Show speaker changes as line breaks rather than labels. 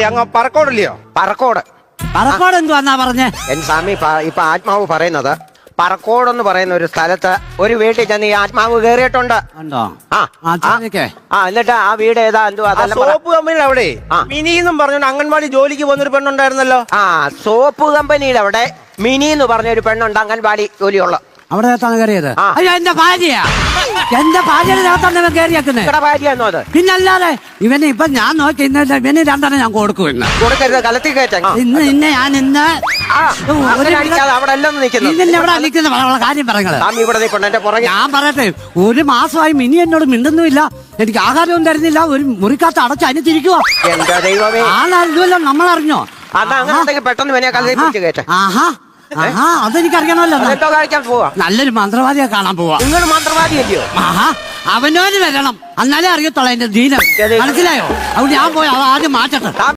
അങ്ങ് പറക്കോടില്ലയോ?
പറക്കോട്.
പറക്കോട് എന്തുവാന്നാ പറഞ്ഞേ?
എൻ സ്വാമി ഇപ്പൊ ആത്മാവ് പറയുന്നത് പറക്കോടെന്ന് പറയുന്ന ഒരു സ്ഥലത്ത് ഒരു വീട്ടിൽ ചെന്ന് ഈ ആത്മാവ് കേറിയിട്ടുണ്ട്. എന്നിട്ട് ആ വീട് ഏതാ? എന്തുവാ?
സോപ്പ് കമ്പനിയുടെ അവിടെ മിനിന്നും പറഞ്ഞോണ്ട് അംഗൻവാടി ജോലിക്ക് പോകുന്നൊരു പെണ്ണുണ്ടായിരുന്നല്ലോ.
സോപ്പ് കമ്പനിയുടെ അവിടെ മിനി എന്ന് പറഞ്ഞ ഒരു പെണ്ണുണ്ട്, അംഗൻവാടി ജോലിയുള്ള.
അവിടെ കയറിയത്? അയ്യോ, എന്റെ ഭാര്യയാ. എന്റെ ഭാര്യയുടെ കയറിയാക്കുന്നത്.
ഭാര്യയാണോ അത്?
പിന്നല്ലാതെ ഇവന് ഇപ്പൊ ഞാൻ നോക്കി ഇവന് രണ്ടെണ്ണം ഞാൻ കൊടുക്കും. ഇന്ന്
കൊടുക്കരുത്, കലത്തി കയറ്റാൻ.
ഇന്ന് ഞാൻ
അവിടെ എല്ലാം
നിൽക്കുന്ന കാര്യം പറയുന്നത്. ഞാൻ പറയട്ടെ, ഒരു മാസമായി മിനി എന്നോട് മിണ്ടുന്നുമില്ല, എനിക്ക് ആഹാരവും തരുന്നില്ല, ഒരു മുറിക്കകത്ത് അടച്ച് അനുസരിക്കുക.
എന്റെ ദൈവമേ,
ആളറിഞ്ഞല്ലോ, നമ്മളറിഞ്ഞോ?
പെട്ടെന്ന്
ആഹാ, അതെനിക്കറിയണമല്ലോ. നല്ലൊരു മന്ത്രവാദിയെ കാണാൻ പോവാ.
നിങ്ങൾ മന്ത്രവാദിയല്ലയോ?
ആഹാ, അവനോന് വരണം, എന്നാലേ അറിയത്തുള്ളൂ എന്റെ ദീനം. മനസ്സിലായോ? അവിടെ ഞാൻ പോയി ആദ്യം മാറ്റട്ടെ.